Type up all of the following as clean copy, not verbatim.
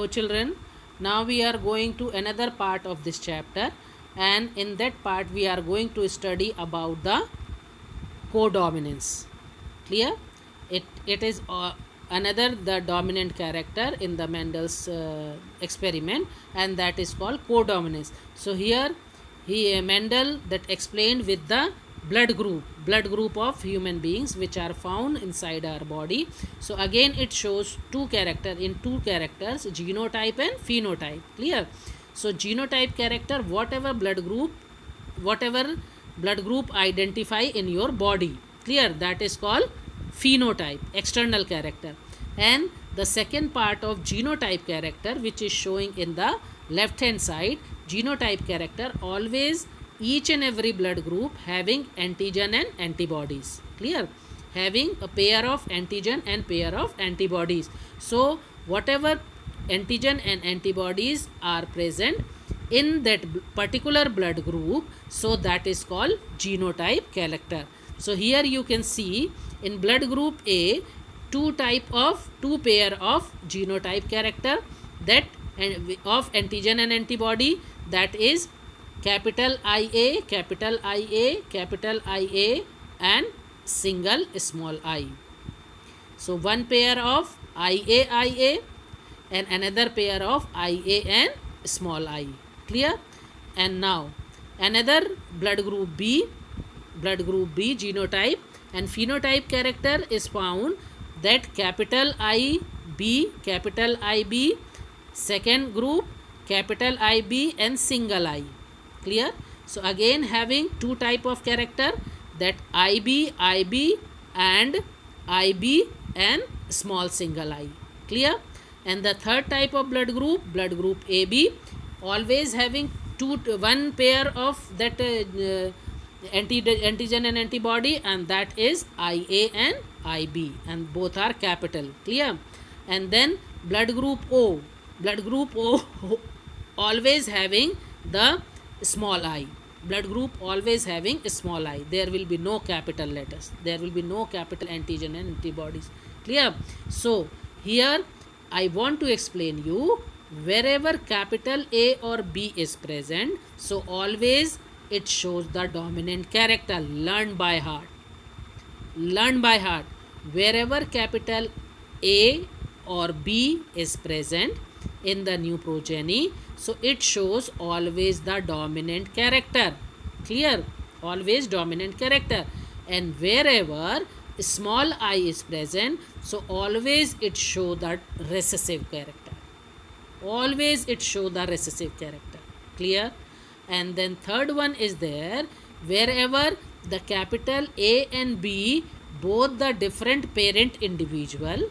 children, now we are going to another part of this chapter, and in that part we are going to study about the codominance. Clear? It is another the dominant character in the Mendel's experiment, and that is called codominance. So here Mendel that explained with the blood group of human beings which are found inside our body. So again it shows two characters, genotype and phenotype. Clear? So genotype character, whatever blood group identify in your body. Clear? That is called phenotype, external character. And the second part of genotype character, which is showing in the left hand side, genotype character, always each and every blood group having antigen and antibodies. Clear? Having a pair of antigen and pair of antibodies. So whatever antigen and antibodies are present in that particular blood group, so that is called genotype character. So here you can see in blood group A, two pair of genotype character, that of antigen and antibody, that is capital IA, and single small I. So one pair of IA and another pair of IA and small I. Clear? And now another blood group B genotype and phenotype character is found, that capital IB, second group capital IB and single I. Clear? So again having two type of character, that IB and IB and small single I. Clear? And the third type of blood group AB, always having one pair of that antigen and antibody, and that is IA and IB, and both are capital. Clear? And then blood group O always having the small I. Blood group always having a small I. There will be no capital letters. There will be no capital antigen and antibodies. Clear? So here I want to explain you, wherever capital A or B is present, so always it shows the dominant character. Learn by heart. Wherever capital A or B is present in the new progeny, so it shows always the dominant character. Clear? Always dominant character. And wherever small I is present, so always it show the recessive character. Clear? And then third one is there, wherever the capital A and B, both the different parent individual,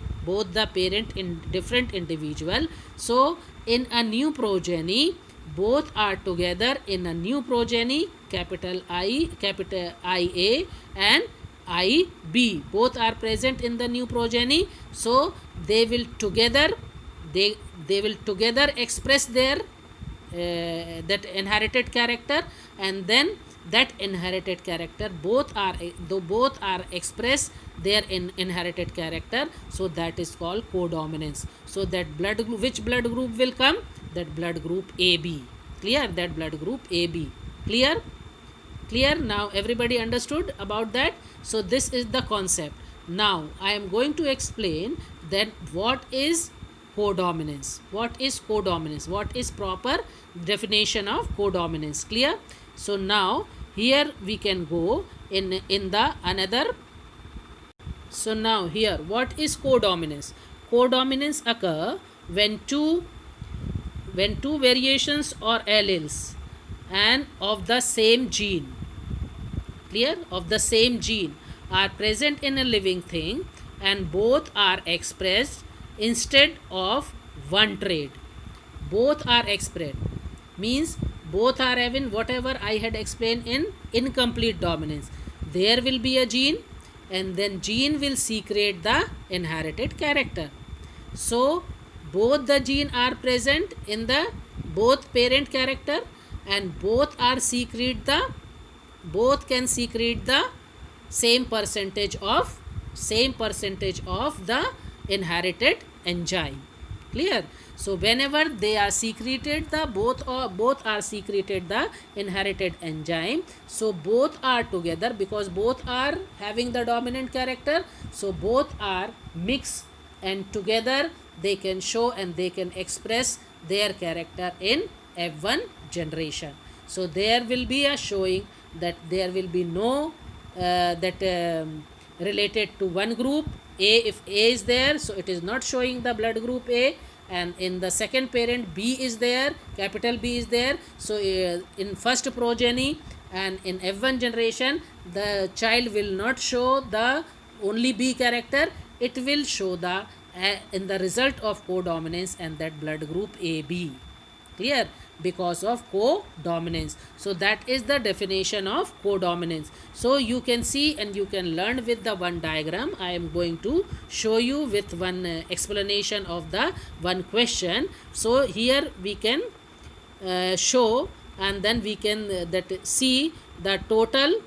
so in a new progeny, both are together in a new progeny, capital IA and IB, both are present in the new progeny. So they will together express their that inherited character, and then that inherited character both are express their inherited character, so that is called codominance. So that which blood group will come? That blood group AB. Clear? That blood group AB. Clear? Now everybody understood about that? So this is the concept. Now I am going to explain that what is codominance. What is proper definition of codominance? Clear? So now here we can go in the another. So now here, what is codominance? Codominance occur when two variations or alleles and of the same gene, of the same gene are present in a living thing, and both are expressed instead of one trait. Both are expressed means both are having whatever I had explained in incomplete dominance. There will be a gene, and then gene will secrete the inherited character. So both the gene are present in the both parent character, and both can secrete the same percentage of the inherited enzyme. Clear? So whenever they are secreted, the both are secreted the inherited enzyme. So both are together because both are having the dominant character. So both are mixed, and together they can show and they can express their character in F1 generation. So there will be a showing that there will be no that related to one group A. If A is there, so it is not showing the blood group A, and in the second parent B is there, capital B is there. So in first progeny and in F1 generation, the child will not show the only B character, it will show the in the result of codominance and that blood group AB. Clear? Because of codominance. So that is the definition of codominance. So you can see and you can learn with the one diagram. I am going to show you with one explanation of the one question. So here we can show, and then we can that see the total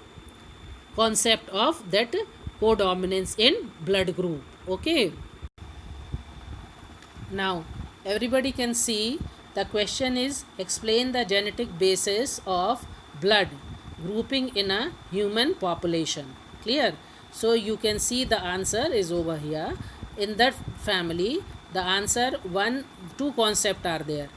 concept of that codominance in blood group. Okay, now everybody can see the question is explain the genetic basis of blood grouping in a human population. Clear? So you can see the answer is over here. In that family, the answer two concepts are there.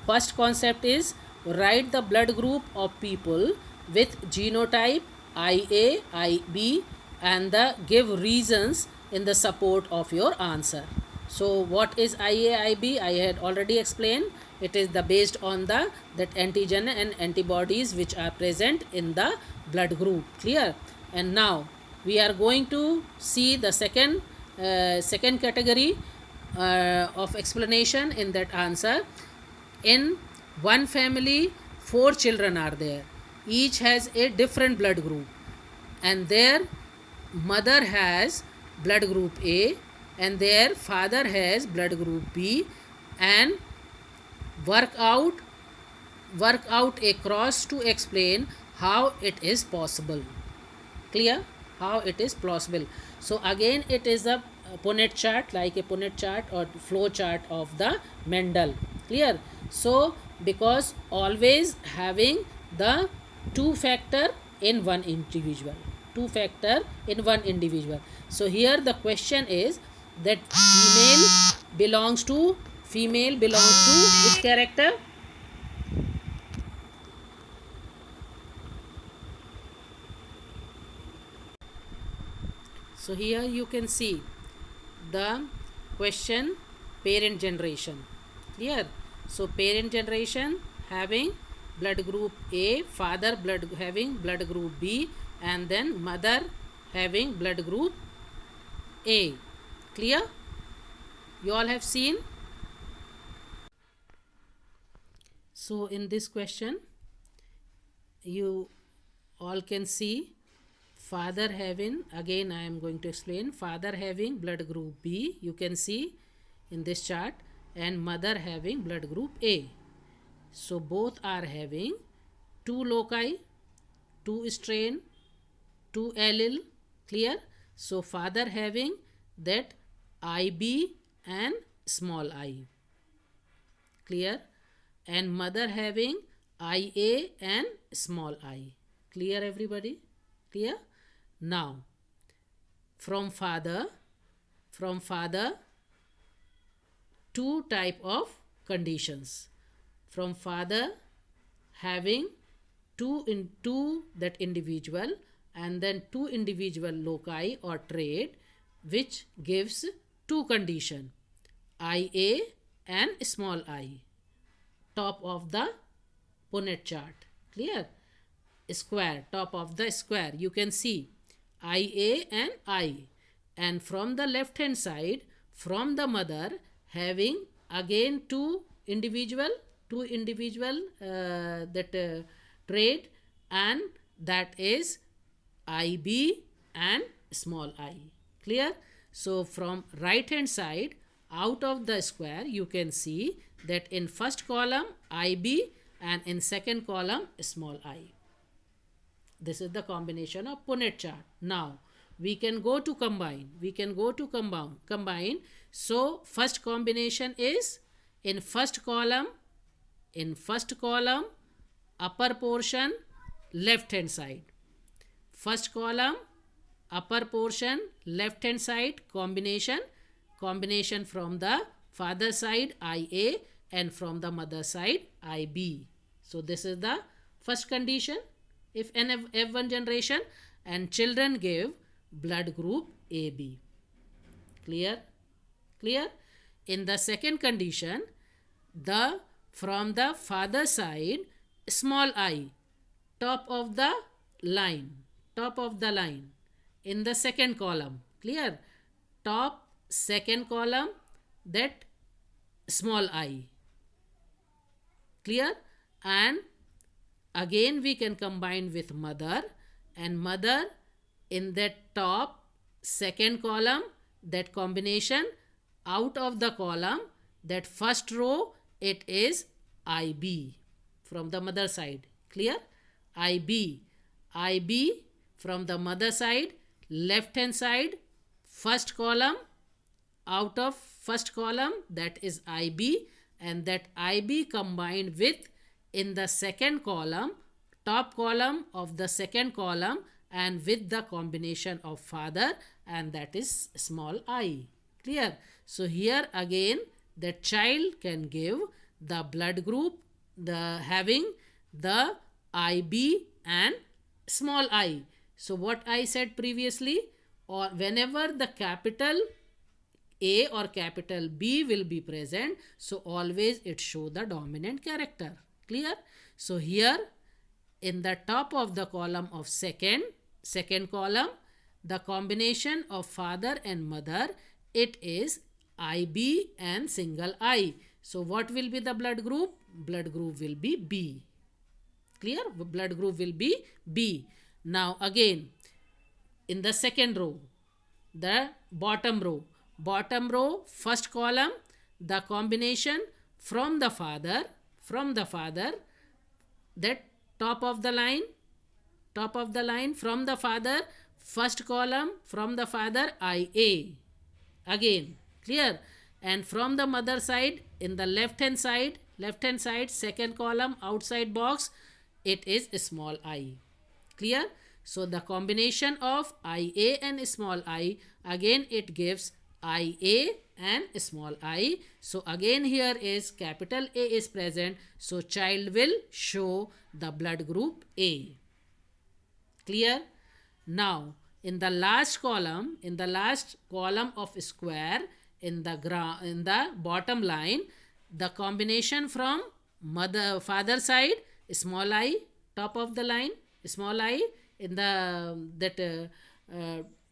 First concept is write the blood group of people with genotype IA, IB, and the give reasons in the support of your answer. So what is IAIB? I had already explained. It is the based on the that antigen and antibodies which are present in the blood group. Clear? And now we are going to see the second category of explanation in that answer. In one family, 4 children are there. Each has a different blood group, and their mother has blood group A and their father has blood group B, and work out a cross to explain how it is possible. Clear? How it is possible. So again it is a Punnett chart, like a Punnett chart or flow chart of the Mendel. Clear? So because always having the 2 factor in one individual, 2 factor in one individual. So here the question is that female belongs to which character? So here you can see the question parent generation. Clear? So parent generation having blood group A, father having blood group B, and then mother having blood group A. Clear? You all have seen? So in this question you all can see father having, again I am going to explain, father having blood group B, you can see in this chart, and mother having blood group A. So both are having 2 loci, 2 strain, 2 allele. Clear? So father having that IB and small I. Clear? And mother having IA and small I. Clear everybody? Clear? Now from father 2 type of conditions. From father having 2 that individual, and then 2 individual loci or trait, which gives 2 condition, IA and small I. Top of the Punnett chart. Clear? Square, top of the square you can see IA and I. And from the left hand side, from the mother having again 2 individual trait, and that is IB and small I. Clear? So from right hand side out of the square you can see that in first column IB and in second column small I. This is the combination of Punnett chart. Now we can go to combine. Combine. So first combination is in first column upper portion left hand side, first column upper portion left hand side, combination from the father side IA and from the mother side IB. So this is the first condition if n F1 generation, and children give blood group AB. Clear? Clear? In the second condition, the from the father side small I, top of the line, in the second column. Clear? Top second column, that small I. Clear? And again we can combine with mother, and mother in that top second column, that combination out of the column, that first row, it is IB from the mother side. Clear? IB from the mother side, left hand side, first column, out of first column, that is IB, and that IB combined with in the second column, top column of the second column, and with the combination of father, and that is small I. Clear? So here again the child can give the blood group having the IB and small I. So what I said previously, or whenever the capital A or capital B will be present, so always it show the dominant character. Clear? So here in the top of the column of second column, the combination of father and mother, it is IB and single I. So what will be the blood group? Blood group will be B. Clear? Blood group will be B. Now again in the second row, the bottom row, first column, the combination from the father, that top of the line from the father, first column from the father IA. Again, clear? And from the mother side, in the left hand side, second column outside box, it is small I. Clear? So the combination of IA and small I, again it gives IA and small I. So again here is capital A is present, so child will show the blood group A. Clear? Now in the last column of square, in the bottom line, the combination from father side small I, top of the line small I, in the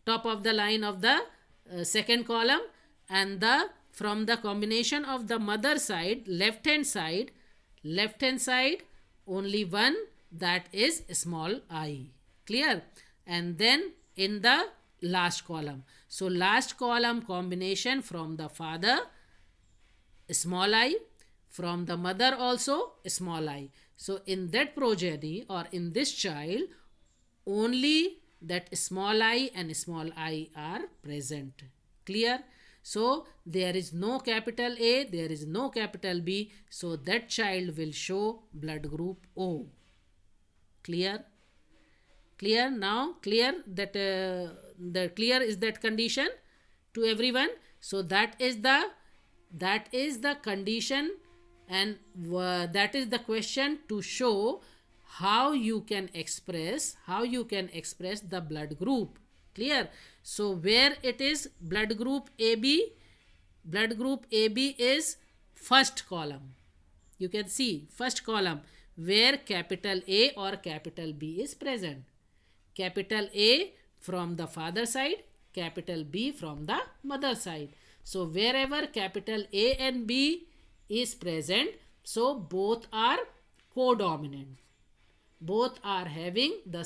top of the line of the second column, and from the combination of the mother side, left hand side only one, that is small I. Clear? And then in the last column, so last column combination from the father small I, from the mother also small I. So in that progeny or in this child, only that small I and small I are present. Clear? So there is no capital A, there is no capital B, so that child will show blood group O. Clear? Clear? Now clear that the clear is that condition to everyone. So that is the condition, and that is the question to show how you can express the blood group. Clear? So where it is blood group AB is first column. You can see first column where capital A or capital B is present. Capital A from the father side, capital B from the mother side. So wherever capital A and B is present, so both are codominant. Both are having the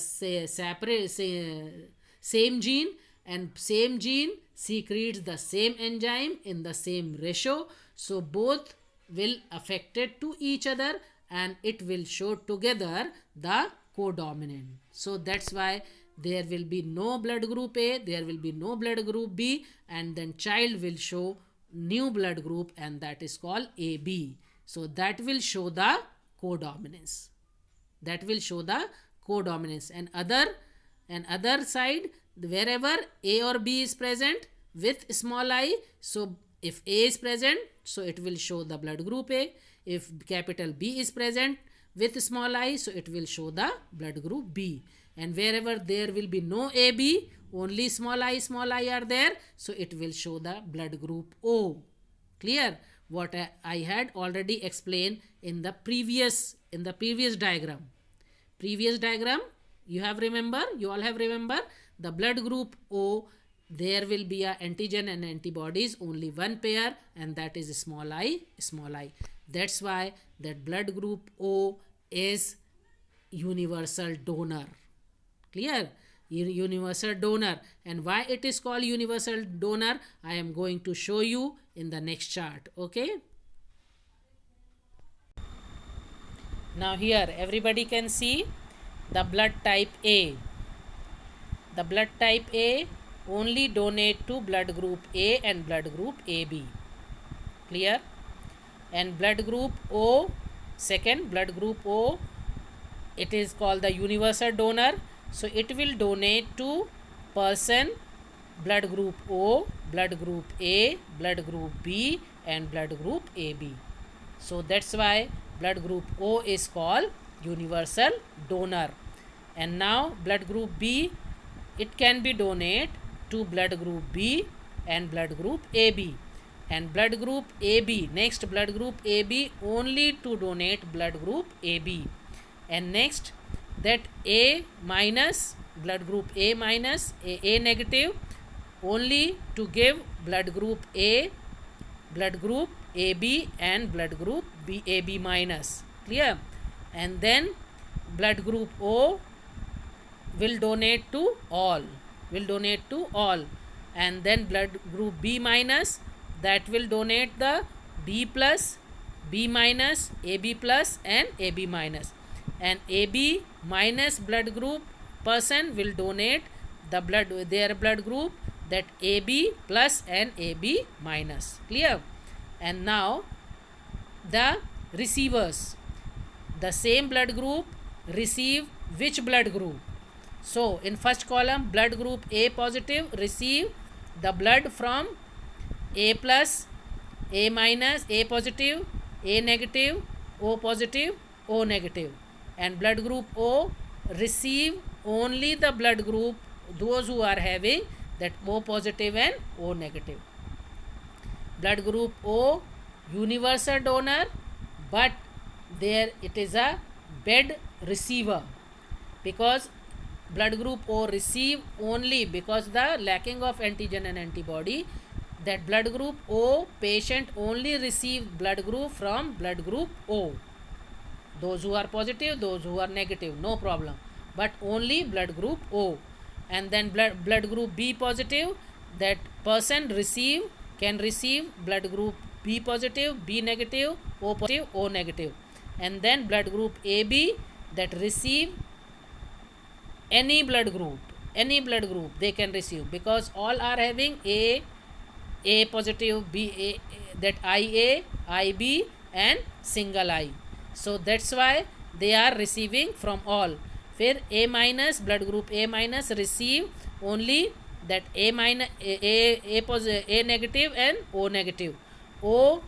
same gene, and same gene secretes the same enzyme in the same ratio. So both will affected to each other, and it will show together the codominant. So that's why there will be no blood group A, there will be no blood group B, and then child will show new blood group, and that is called AB. So that will show the codominance. That will show the codominance. And other side, wherever A or B is present with small I, so if A is present, so it will show the blood group A. If capital B is present with small I, so it will show the blood group B. And wherever there will be no AB, only small I are there, so it will show the blood group O. Clear? What I had already explained in the previous diagram. Previous diagram, you all have remember the blood group O, there will be a antigen and antibodies, only one pair, and that is small I. That's why that blood group O is universal donor. Clear? Universal donor. And why it is called universal donor, I am going to show you in the next chart. Okay, now here everybody can see the blood type A. The blood type A only donate to blood group A and blood group AB. Clear? And blood group O, second blood group O, it is called the universal donor. So it will donate to person blood group O, blood group A, blood group B, and blood group AB. So that's why blood group O is called universal donor. And now blood group B, it can be donate to blood group B and blood group AB. And blood group AB, next blood group AB only to donate blood group AB. And next that A minus, blood group A minus, A negative, only to give blood group A, blood group AB, and blood group B, AB minus. Clear? And then blood group O will donate to all, and then blood group B minus, that will donate the B plus, B minus, AB plus, and AB minus. And AB minus blood group person will donate the their blood group, that AB plus and AB minus. Clear? And now the receivers, the same blood group receive which blood group? So in first column, blood group A positive receive the blood from A plus, A minus, A positive, A negative, O positive, O negative. And blood group O receive only the blood group, those who are having that O positive and O negative. Blood group O universal donor, but there it is a bed receiver, because blood group O receive only because the lacking of antigen and antibody, that blood group O patient only receive blood group from blood group O. Those who are positive, those who are negative, no problem, but only blood group O. And then blood group B positive, that person can receive blood group B positive, B negative, O positive, O negative. And then blood group AB, that receive any blood group they can receive, because all are having A positive, B, A, that IA, IB, and single I. So that's why they are receiving from all. फिर A minus, blood group A minus receive only that A minus, A negative and O negative. O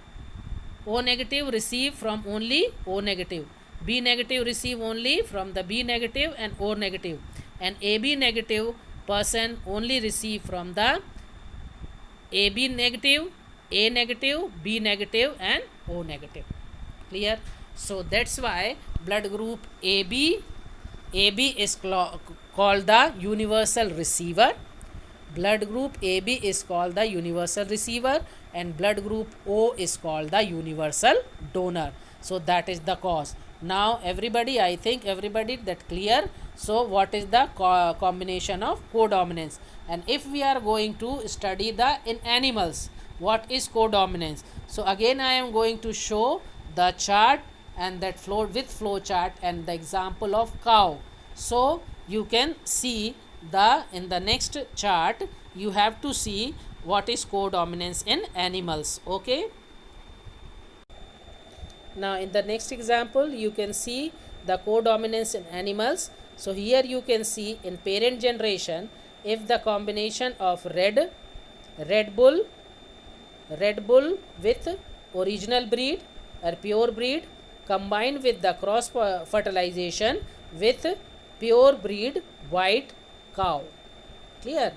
negative receive from only O negative. B negative receive only from the B negative and O negative. And AB negative person only receive from the AB negative, A negative, B negative, and O negative. Clear? So that's why blood group AB is called the universal receiver. Blood group AB is called the universal receiver, and blood group O is called the universal donor. So that is the cause. Now everybody, I think everybody that clear. So what is the combination of codominance? And if we are going to study the in animals, what is codominance? So again I am going to show the chart, and that flow chart and the example of cow. So you can see in the next chart, you have to see what is codominance in animals. Okay. Now in the next example you can see the codominance in animals. So here you can see in parent generation, if the combination of red bull with original breed or pure breed combined with the cross fertilization with pure breed white cow. Clear?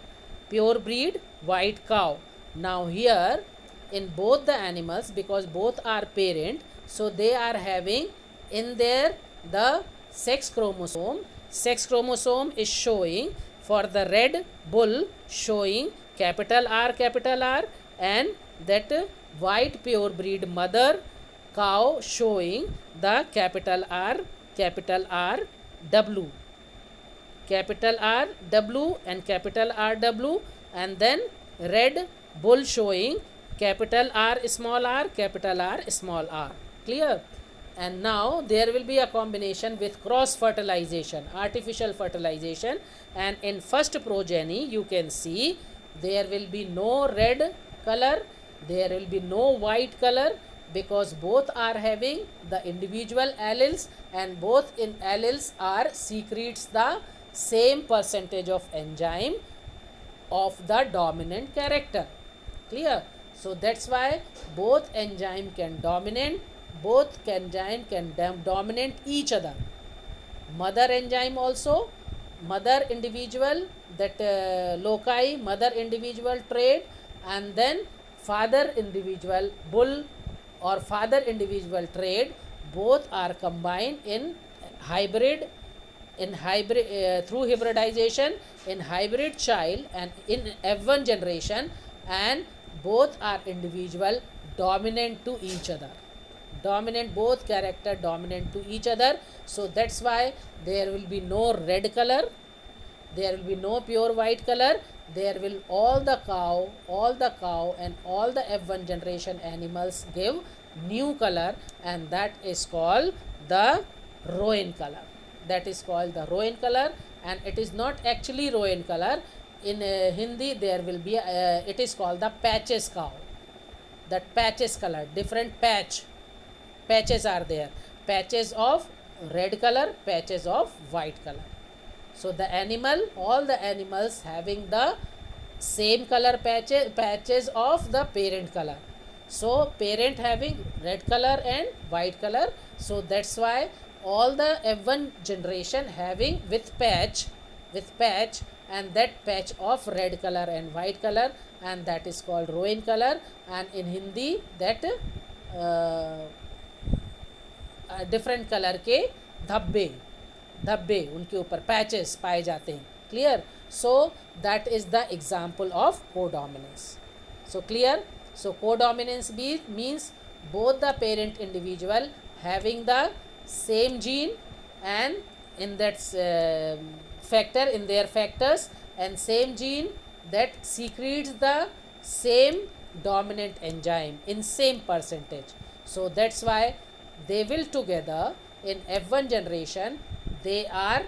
Pure breed white cow. Now here in both the animals, because both are parent, so they are having in their the sex chromosome is showing for the red bull showing capital R, and that white pure breed mother cow showing the capital R W, capital R W and capital R W, and then red bull showing capital R, capital R, small r. Clear? And now there will be a combination with cross fertilization, artificial fertilization, and in first progeny you can see there will be no red color, there will be no white color, because both are having the individual alleles, and both in alleles are secretes the same percentage of enzyme of the dominant character. Clear? So that's why both enzyme can dominate, dominate each other. Mother enzyme also, mother individual, that loci mother individual trait, and then father individual bull or father individual trait, both are combined in hybrid, through hybridization in hybrid child and in F1 generation, and both are individual dominant to each other, dominant, both character dominant to each other. So that's why there will be no red color, there will be no pure white color, there will all the cow and all the F1 generation animals give new color, and that is called the roan color. That is called the roan color, and it is not actually roan color. In Hindi there will be it is called the patches cow. That patches color, different patches are there, patches of red color, patches of white color. So the animal, all the animals having the same color patches of the parent color. So parent having red color and white color, so that's why all the F1 generation having with patch, and that patch of red color and white color, and that is called roan color. And in Hindi that different colour के धब्बे उनके ऊपर patches पाए जाते हैं. Clear? So that is the example of codominance. So clear? So codominance भी means both the parent individual having the same gene and in that factor, in their factors, and same gene that secretes the same dominant enzyme in same percentage. So that's why they will together in F1 generation, they are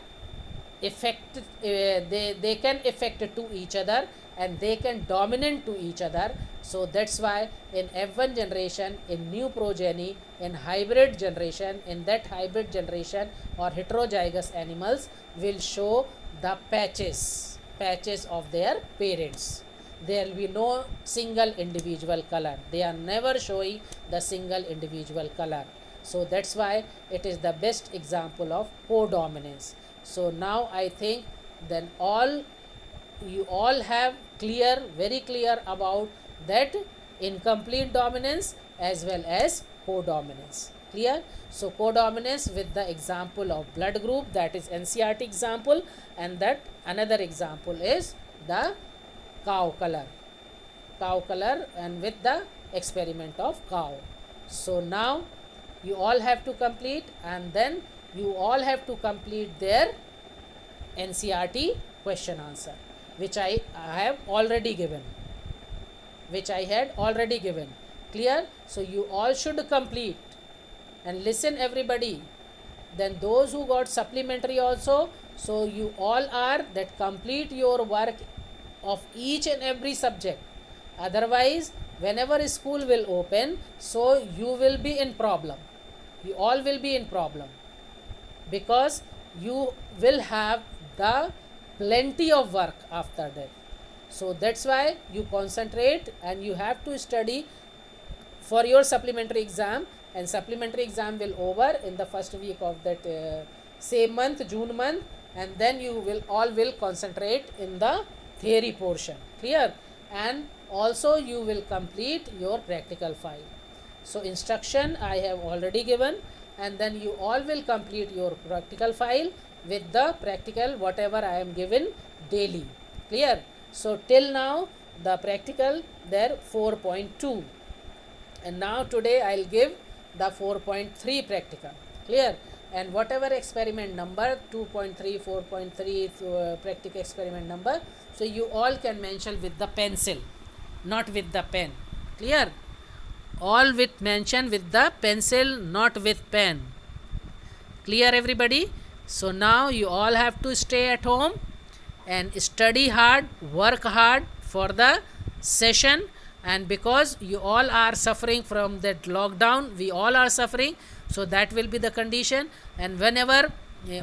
affected, they can affect to each other and they can dominate to each other. So that's why in F1 generation, in new progeny, in hybrid generation, in that hybrid generation or heterozygous animals will show the patches of their parents. There will be no single individual color. They are never showing the single individual color. So that's why it is the best example of codominance. So now I think then you all have very clear about that incomplete dominance as well as codominance. Clear? So codominance with the example of blood group, that is NCERT example, and that another example is the cow color and with the experiment of cow. So now you all have to complete, and then you all have to complete their NCERT question answer, which I have already given, Clear? So you all should complete and listen everybody. Then those who got supplementary also, so you all are that complete your work of each and every subject. Otherwise, whenever school will open, so you will be in problem, you all will be in problem, because you will have the plenty of work after that. So that's why you concentrate and you have to study for your supplementary exam, and supplementary exam will over in the first week of that same month, June month, and then you will all will concentrate in the theory portion. Clear? And also you will complete your practical file. So instruction I have already given, and then you all will complete your practical file with the practical whatever I am given daily. Clear? So till now the practical there 4.2, and now today I'll give the 4.3 practical. Clear? And whatever experiment number 2.3, 4.3 practical experiment number, so you all can mention with the pencil, not with the pen. Clear? All with mention with the pencil, not with pen. Clear everybody? So now you all have to stay at home and study hard, work hard for the session. And because you all are suffering from that lockdown, we all are suffering, so that will be the condition. And whenever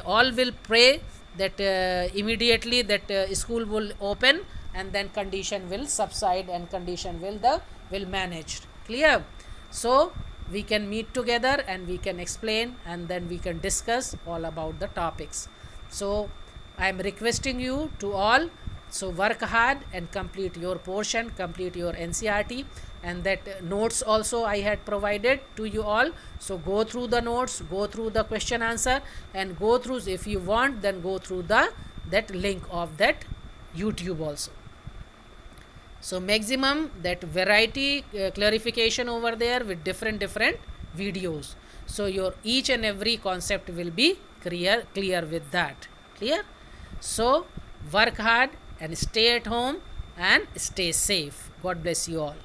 all will pray that immediately that school will open, and then condition will subside and condition will manage. Clear? So we can meet together and we can explain, and then we can discuss all about the topics. So I am requesting you to all, so work hard and complete your portion, complete your NCERT, and that notes also I had provided to you all. So go through the notes, go through the question answer, and go through, if you want, then go through that link of that YouTube also. So maximum that variety clarification over there with different videos. So your each and every concept will be clear with that. Clear? So work hard and stay at home and stay safe. God bless you all.